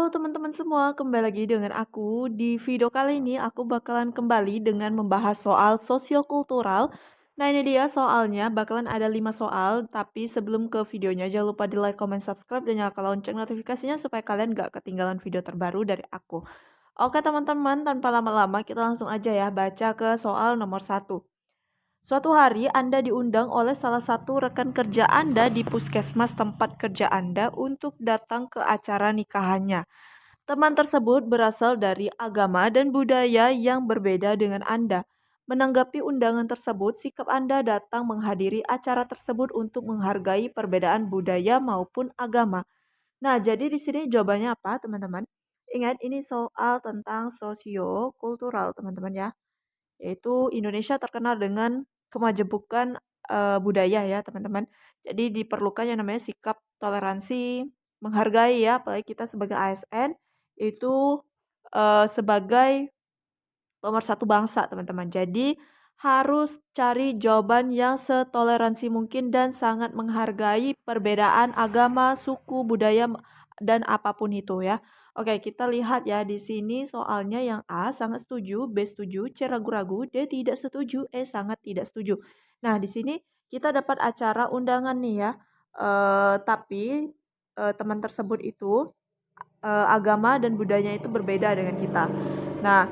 Halo teman-teman semua, kembali lagi dengan aku. Di video kali ini aku bakalan kembali dengan membahas soal sosiokultural. Nah ini dia soalnya, bakalan ada 5 soal, tapi sebelum ke videonya jangan lupa di like, comment, subscribe, dan nyalakan lonceng notifikasinya supaya kalian gak ketinggalan video terbaru dari aku. Oke teman-teman, tanpa lama-lama kita langsung aja ya baca ke soal nomor satu. Suatu hari Anda diundang oleh salah satu rekan kerja Anda di puskesmas tempat kerja Anda untuk datang ke acara nikahannya. Teman tersebut berasal dari agama dan budaya yang berbeda dengan Anda. Menanggapi undangan tersebut, sikap Anda datang menghadiri acara tersebut untuk menghargai perbedaan budaya maupun agama. Nah, jadi di sini jawabannya apa, teman-teman? Ingat, ini soal tentang sosiokultural, teman-teman ya. Yaitu Indonesia terkenal dengan kemajemukan budaya ya, teman-teman. Jadi diperlukan yang namanya sikap toleransi, menghargai ya, apalagi kita sebagai ASN itu sebagai pemersatu bangsa, teman-teman. Jadi harus cari jawaban yang setoleransi mungkin dan sangat menghargai perbedaan agama, suku, budaya, dan apapun itu ya. Oke, kita lihat ya di sini soalnya yang A sangat setuju, B setuju, C ragu-ragu, D tidak setuju, E sangat tidak setuju. Nah, di sini kita dapat acara undangan nih ya. Tapi teman tersebut itu agama dan budayanya itu berbeda dengan kita. Nah,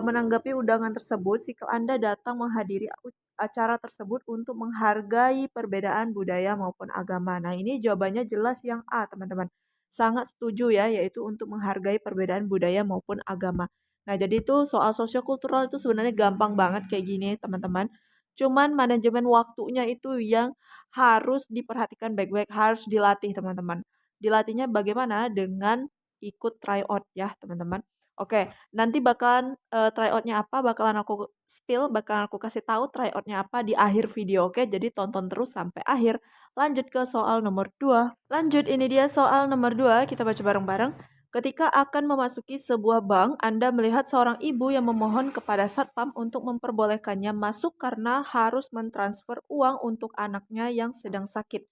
menanggapi undangan tersebut, sikap Anda datang menghadiri acara tersebut untuk menghargai perbedaan budaya maupun agama. Nah, ini jawabannya jelas yang A, teman-teman. Sangat setuju ya, yaitu untuk menghargai perbedaan budaya maupun agama. Nah, jadi itu soal sosiokultural itu sebenarnya gampang banget kayak gini, teman-teman. Cuman manajemen waktunya itu yang harus diperhatikan baik-baik, harus dilatih, teman-teman. Dilatihnya bagaimana? Dengan ikut tryout ya, teman-teman. Oke, nanti bakalan tryout-nya apa, bakalan aku spill, bakalan aku kasih tahu tryout-nya apa di akhir video, oke? Jadi tonton terus sampai akhir. Lanjut ke soal nomor 2. Lanjut, ini dia soal nomor 2, kita baca bareng-bareng. Ketika akan memasuki sebuah bank, Anda melihat seorang ibu yang memohon kepada satpam untuk memperbolehkannya masuk karena harus mentransfer uang untuk anaknya yang sedang sakit.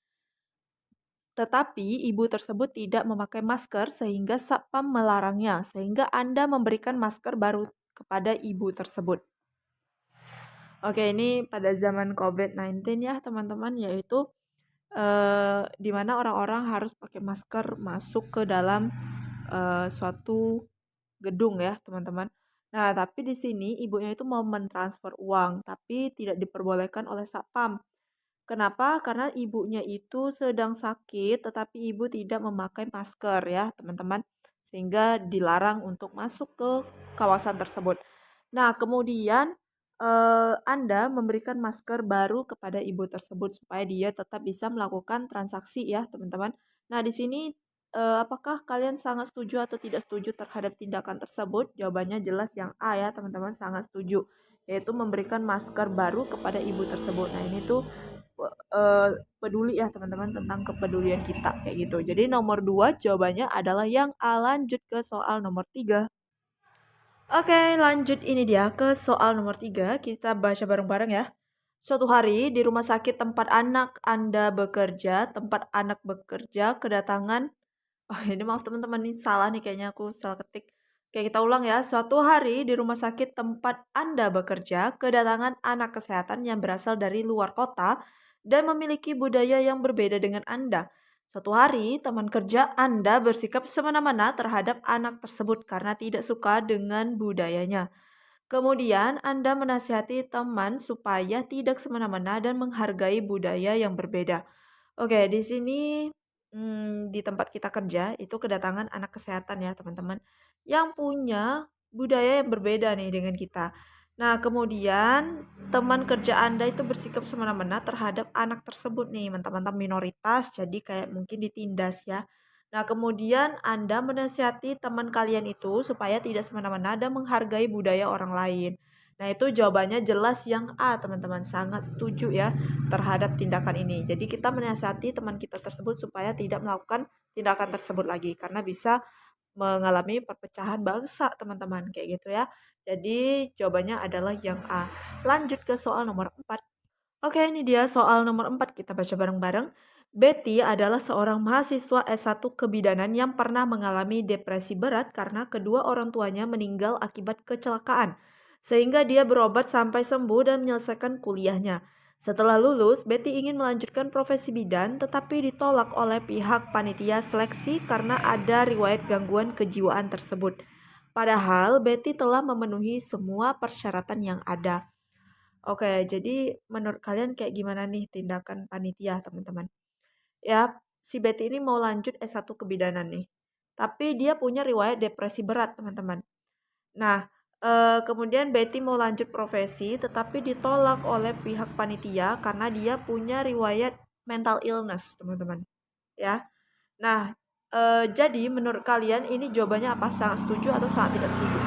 Tetapi ibu tersebut tidak memakai masker sehingga satpam melarangnya, sehingga Anda memberikan masker baru kepada ibu tersebut. Oke, ini pada zaman COVID-19 ya teman-teman, yaitu di mana orang-orang harus pakai masker masuk ke dalam suatu gedung ya teman-teman. Nah, tapi di sini ibunya itu mau mentransfer uang, tapi tidak diperbolehkan oleh satpam. Kenapa? Karena ibunya itu sedang sakit, tetapi ibu tidak memakai masker ya, teman-teman. Sehingga dilarang untuk masuk ke kawasan tersebut. Nah, kemudian Anda memberikan masker baru kepada ibu tersebut supaya dia tetap bisa melakukan transaksi ya, teman-teman. Nah, di sini apakah kalian sangat setuju atau tidak setuju terhadap tindakan tersebut? Jawabannya jelas yang A ya, teman-teman, sangat setuju. Yaitu memberikan masker baru kepada ibu tersebut. Nah, ini tuh peduli ya teman-teman tentang kepedulian kita kayak gitu. Jadi nomor 2 jawabannya adalah yang A. Lanjut ke soal nomor 3. Oke, lanjut ini dia ke soal nomor 3. Kita baca bareng-bareng ya. Suatu hari di rumah sakit tempat anak Anda bekerja, tempat anak bekerja kedatangan. Oh, ini maaf teman-teman, ini salah nih kayaknya aku salah ketik. Oke, kita ulang ya. Suatu hari di rumah sakit tempat Anda bekerja, kedatangan anak kesehatan yang berasal dari luar kota dan memiliki budaya yang berbeda dengan Anda. Suatu hari, teman kerja Anda bersikap semena-mena terhadap anak tersebut karena tidak suka dengan budayanya. Kemudian, Anda menasihati teman supaya tidak semena-mena dan menghargai budaya yang berbeda. Oke, di sini di tempat kita kerja itu kedatangan anak kesehatan ya teman-teman yang punya budaya yang berbeda nih dengan kita. Nah, kemudian teman kerja Anda itu bersikap semena-mena terhadap anak tersebut nih, mentang-mentang minoritas, jadi kayak mungkin ditindas ya. Nah, kemudian Anda menasihati teman kalian itu supaya tidak semena-mena dan menghargai budaya orang lain. Nah, itu jawabannya jelas yang A, teman-teman. Sangat setuju ya terhadap tindakan ini. Jadi kita menasihati teman kita tersebut supaya tidak melakukan tindakan tersebut lagi karena bisa mengalami perpecahan bangsa, teman-teman, kayak gitu ya. Jadi jawabannya adalah yang A. Lanjut ke soal nomor 4. Oke, ini dia soal nomor 4, kita baca bareng-bareng. Betty adalah seorang mahasiswa S1 kebidanan yang pernah mengalami depresi berat karena kedua orang tuanya meninggal akibat kecelakaan, sehingga dia berobat sampai sembuh dan menyelesaikan kuliahnya. Setelah lulus, Betty ingin melanjutkan profesi bidan tetapi ditolak oleh pihak panitia seleksi karena ada riwayat gangguan kejiwaan tersebut. Padahal Betty telah memenuhi semua persyaratan yang ada. Oke, jadi menurut kalian kayak gimana nih tindakan panitia, teman-teman? Ya, si Betty ini mau lanjut S1 kebidanan nih. Tapi dia punya riwayat depresi berat, teman-teman. Nah, kemudian Betty mau lanjut profesi tetapi ditolak oleh pihak panitia karena dia punya riwayat mental illness, teman-teman. Ya. Nah, jadi menurut kalian ini jawabannya apa? Sangat setuju atau sangat tidak setuju?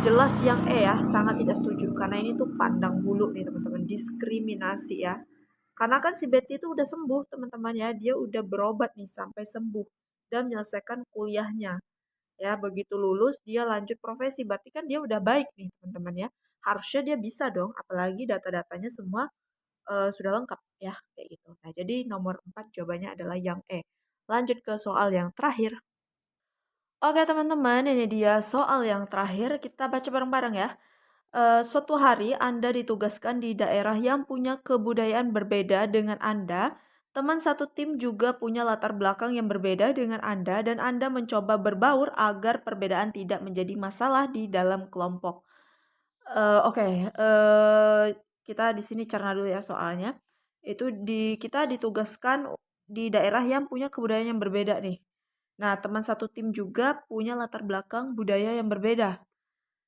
Jelas yang E ya, sangat tidak setuju karena ini tuh pandang bulu nih, teman-teman, diskriminasi ya. Karena kan si Betty itu udah sembuh, teman-teman ya. Dia udah berobat nih sampai sembuh dan menyelesaikan kuliahnya. Ya, begitu lulus dia lanjut profesi. Berarti kan dia udah baik nih, teman-teman ya. Harusnya dia bisa dong, apalagi data-datanya semua sudah lengkap ya, kayak gitu. Nah, jadi nomor 4 jawabannya adalah yang E. Lanjut ke soal yang terakhir. Oke, teman-teman, ini dia soal yang terakhir. Kita baca bareng-bareng ya. Suatu hari Anda ditugaskan di daerah yang punya kebudayaan berbeda dengan Anda. Teman satu tim juga punya latar belakang yang berbeda dengan Anda dan Anda mencoba berbaur agar perbedaan tidak menjadi masalah di dalam kelompok. Oke, kita di sini cerna dulu ya soalnya. Kita ditugaskan di daerah yang punya kebudayaan yang berbeda nih. Nah, teman satu tim juga punya latar belakang budaya yang berbeda.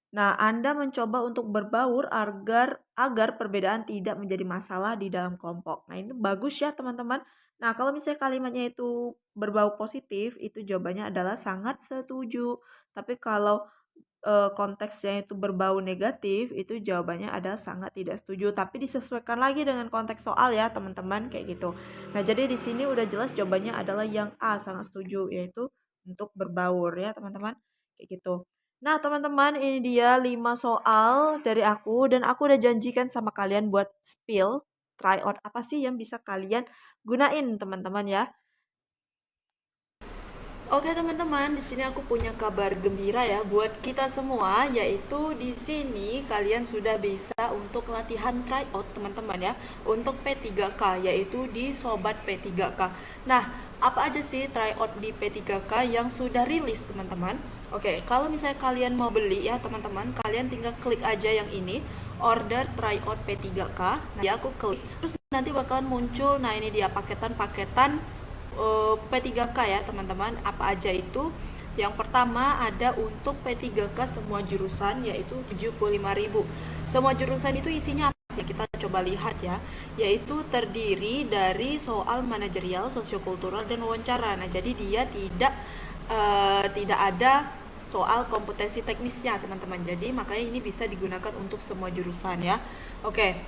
Nah, Anda mencoba untuk berbaur agar perbedaan tidak menjadi masalah di dalam kelompok. Nah, itu bagus ya, teman-teman. Nah, kalau misalnya kalimatnya itu berbau positif, itu jawabannya adalah sangat setuju. Tapi kalau konteksnya itu berbau negatif, itu jawabannya adalah sangat tidak setuju. Tapi disesuaikan lagi dengan konteks soal ya, teman-teman, kayak gitu. Nah, jadi di sini udah jelas jawabannya adalah yang A, sangat setuju, yaitu untuk berbaur ya, teman-teman. Kayak gitu. Nah, teman-teman, ini dia 5 soal dari aku dan aku udah janjikan sama kalian buat spill, try out apa sih yang bisa kalian gunain, teman-teman ya. Oke teman-teman, di sini aku punya kabar gembira ya buat kita semua, yaitu di sini kalian sudah bisa untuk latihan tryout teman-teman ya, untuk P3K, yaitu di Sobat P3K. Nah, apa aja sih tryout di P3K yang sudah rilis teman-teman? Oke, kalau misalnya kalian mau beli ya teman-teman, kalian tinggal klik aja yang ini, order tryout P3K. Nah, ya aku klik, terus nanti bakalan muncul, nah ini dia paketan-paketan P3K ya teman-teman. Apa aja itu? Yang pertama ada untuk P3K semua jurusan, yaitu 75.000. Semua jurusan itu isinya apa sih? Kita coba lihat ya. Yaitu terdiri dari soal manajerial, sosiokultural, dan wawancara. Nah, jadi dia tidak ada soal kompetensi teknisnya teman-teman. Jadi makanya ini bisa digunakan untuk semua jurusan ya. Oke,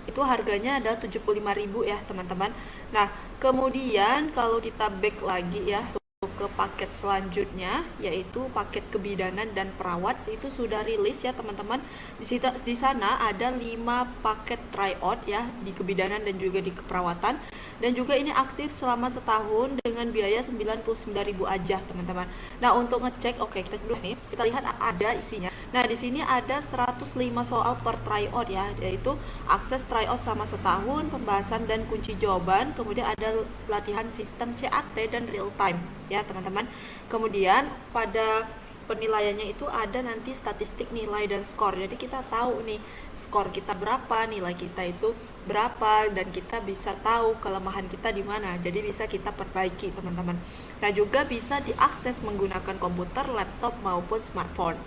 itu harganya ada 75.000 ya teman-teman. Nah, kemudian kalau kita back lagi ya ke paket selanjutnya, yaitu paket kebidanan dan perawat, itu sudah rilis ya teman-teman. Di sana ada 5 paket tryout ya, di kebidanan dan juga di keperawatan, dan juga ini aktif selama setahun dengan biaya 99.000 aja teman-teman. Nah, untuk ngecek, oke, kita dulu nih, kita lihat ada isinya. Nah, di sini ada 105 soal per tryout ya, yaitu akses tryout sama setahun, pembahasan dan kunci jawaban, kemudian ada latihan sistem CAT dan real time ya teman-teman. Kemudian pada penilaiannya itu ada nanti statistik nilai dan skor. Jadi kita tahu nih skor kita berapa, nilai kita itu berapa, dan kita bisa tahu kelemahan kita di mana. Jadi bisa kita perbaiki teman-teman. Nah, juga bisa diakses menggunakan komputer, laptop maupun smartphone.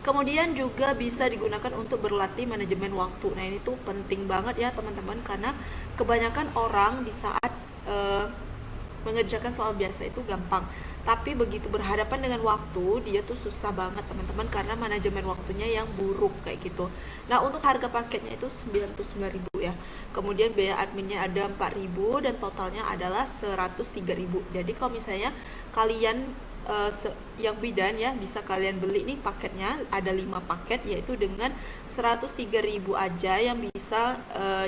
Kemudian juga bisa digunakan untuk berlatih manajemen waktu. Nah, ini tuh penting banget ya teman-teman, karena kebanyakan orang di saat mengerjakan soal biasa itu gampang, tapi begitu berhadapan dengan waktu dia tuh susah banget teman-teman, karena manajemen waktunya yang buruk kayak gitu. Nah, untuk harga paketnya itu 99.000 ya. Kemudian biaya adminnya ada 4.000 dan totalnya adalah 103.000. Jadi kalau misalnya kalian yang bidan ya, bisa kalian beli nih paketnya, ada 5 paket, yaitu dengan 103.000 aja yang bisa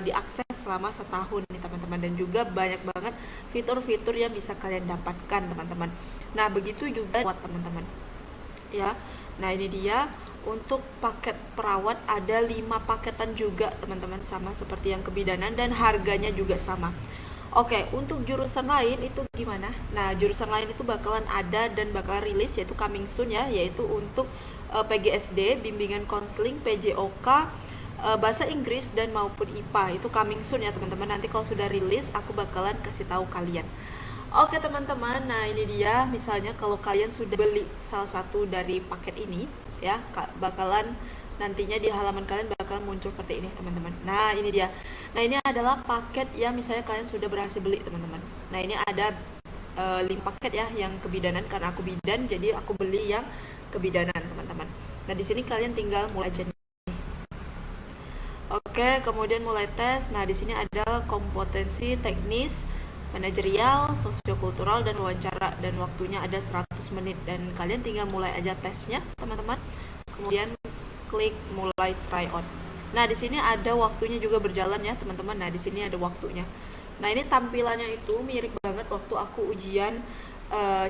diakses selama setahun nih teman-teman. teman-teman, dan juga banyak banget fitur-fitur yang bisa kalian dapatkan teman-teman. Nah begitu juga buat teman-teman ya. Nah ini dia untuk paket perawat ada 5 paketan juga teman-teman, sama seperti yang kebidanan dan harganya juga sama. Oke, untuk jurusan lain itu gimana? Nah, jurusan lain itu bakalan ada dan bakal rilis yaitu coming soon ya, yaitu untuk PGSD, bimbingan konseling, PJOK, bahasa Inggris dan maupun IPA. Itu coming soon ya teman-teman. Nanti kalau sudah rilis aku bakalan kasih tahu kalian. Oke teman-teman, nah ini dia misalnya kalau kalian sudah beli salah satu dari paket ini ya, bakalan nantinya di halaman kalian bakal muncul seperti ini teman-teman. Nah ini dia, nah ini adalah paket yang misalnya kalian sudah berhasil beli teman-teman. Nah ini ada 5 paket ya yang kebidanan, karena aku bidan jadi aku beli yang kebidanan teman-teman. Nah di sini kalian tinggal mulai aja. Oke, kemudian mulai tes. Nah, di sini ada kompetensi teknis, manajerial, sosiokultural, dan wawancara. Dan waktunya ada 100 menit. Dan kalian tinggal mulai aja tesnya, teman-teman. Kemudian klik mulai try on. Nah, di sini ada waktunya juga berjalan ya, teman-teman. Nah, di sini ada waktunya. Nah, ini tampilannya itu mirip banget waktu aku ujian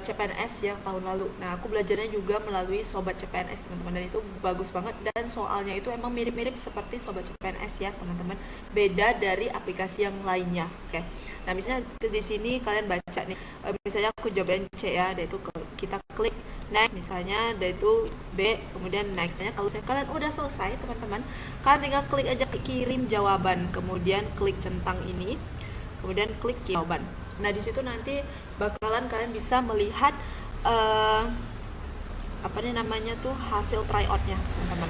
CPNS yang tahun lalu. Nah, aku belajarnya juga melalui Sobat CPNS, teman-teman. Dan itu bagus banget. Dan soalnya itu emang mirip-mirip seperti Sobat CPNS ya, teman-teman. Beda dari aplikasi yang lainnya. Oke. Nah, misalnya di sini kalian baca nih. Misalnya aku jawaban C ya, dan itu kita klik next misalnya, dan itu B, kemudian nextnya. Kalau kalian udah selesai teman-teman, kalian tinggal klik aja kirim jawaban, kemudian klik centang ini, kemudian klik jawaban. Nah di situ nanti bakalan kalian bisa melihat apa nih namanya tuh hasil tryoutnya teman-teman.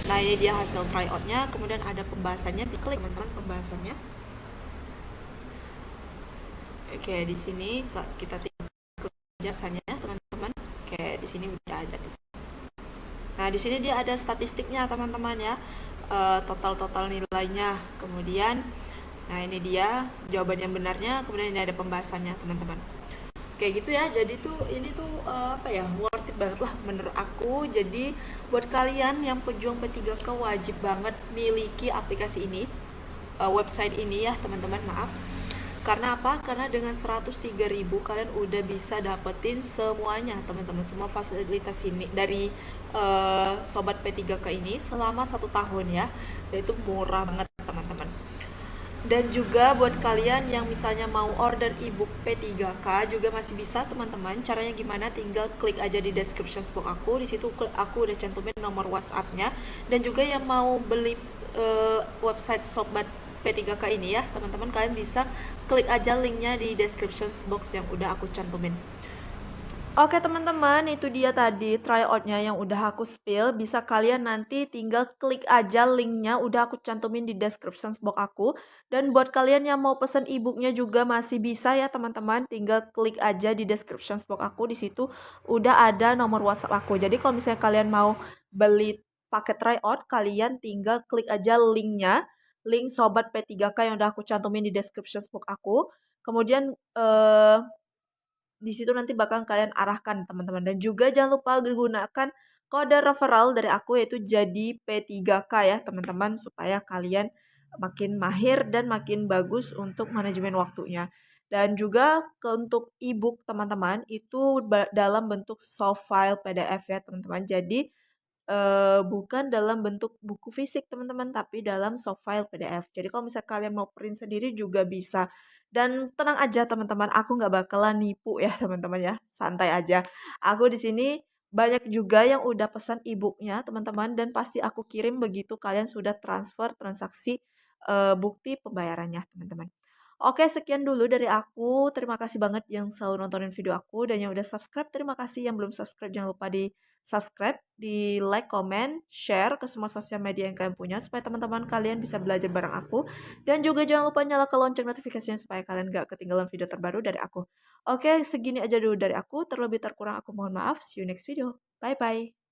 Nah ini dia hasil tryoutnya, kemudian ada pembahasannya, diklik teman-teman pembahasannya. Oke, di sini kita tinggal jasanya teman-teman. Oke, di sini udah ada tuh. Nah di sini dia ada statistiknya teman-teman ya, total nilainya, kemudian nah ini dia jawaban yang benarnya, kemudian ini ada pembahasannya teman-teman. Kayak gitu ya, jadi tuh ini tuh apa ya, worth it banget lah menurut aku. Jadi buat kalian yang pejuang P3K wajib banget miliki aplikasi ini, website ini ya teman-teman, maaf. Karena apa? Karena dengan 103.000 kalian udah bisa dapetin semuanya teman-teman, semua fasilitas ini dari Sobat P3K ini selama 1 tahun ya. Dan itu murah banget teman-teman. Dan juga buat kalian yang misalnya mau order ebook P3K juga masih bisa teman-teman. Caranya gimana? Tinggal klik aja di description box aku. Di situ aku udah cantumin nomor WhatsApp-nya. Dan juga yang mau beli website Sobat P3K ini ya, teman-teman kalian bisa klik aja linknya di description box yang udah aku cantumin. Oke teman-teman, itu dia tadi tryoutnya yang udah aku spill. Bisa kalian nanti tinggal klik aja linknya, udah aku cantumin di description box aku. Dan buat kalian yang mau pesen ebooknya juga masih bisa ya teman-teman. Tinggal klik aja di description box aku, di situ udah ada nomor WhatsApp aku. Jadi kalau misalnya kalian mau beli paket tryout, kalian tinggal klik aja linknya, link Sobat P3K yang udah aku cantumin di description box aku. Kemudian di situ nanti bakal kalian arahkan teman-teman. Dan juga jangan lupa gunakan kode referral dari aku, yaitu jadi P3K ya teman-teman, supaya kalian makin mahir dan makin bagus untuk manajemen waktunya. Dan juga untuk ebook teman-teman itu dalam bentuk soft file PDF ya teman-teman. Jadi bukan dalam bentuk buku fisik teman-teman, tapi dalam soft file PDF. Jadi kalau misalnya kalian mau print sendiri juga bisa. Dan tenang aja teman-teman, aku nggak bakalan nipu ya teman-teman ya, santai aja. Aku di sini banyak juga yang udah pesan e-booknya teman-teman, dan pasti aku kirim begitu kalian sudah transfer transaksi bukti pembayarannya teman-teman. Oke, sekian dulu dari aku. Terima kasih banget yang selalu nontonin video aku, dan yang udah subscribe terima kasih, yang belum subscribe jangan lupa di subscribe, di like, comment, share ke semua sosial media yang kalian punya supaya teman-teman kalian bisa belajar bareng aku. Dan juga jangan lupa nyalakan lonceng notifikasinya supaya kalian gak ketinggalan video terbaru dari aku. Oke, segini aja dulu dari aku. Terlebih terkurang aku mohon maaf. See you next video. Bye-bye.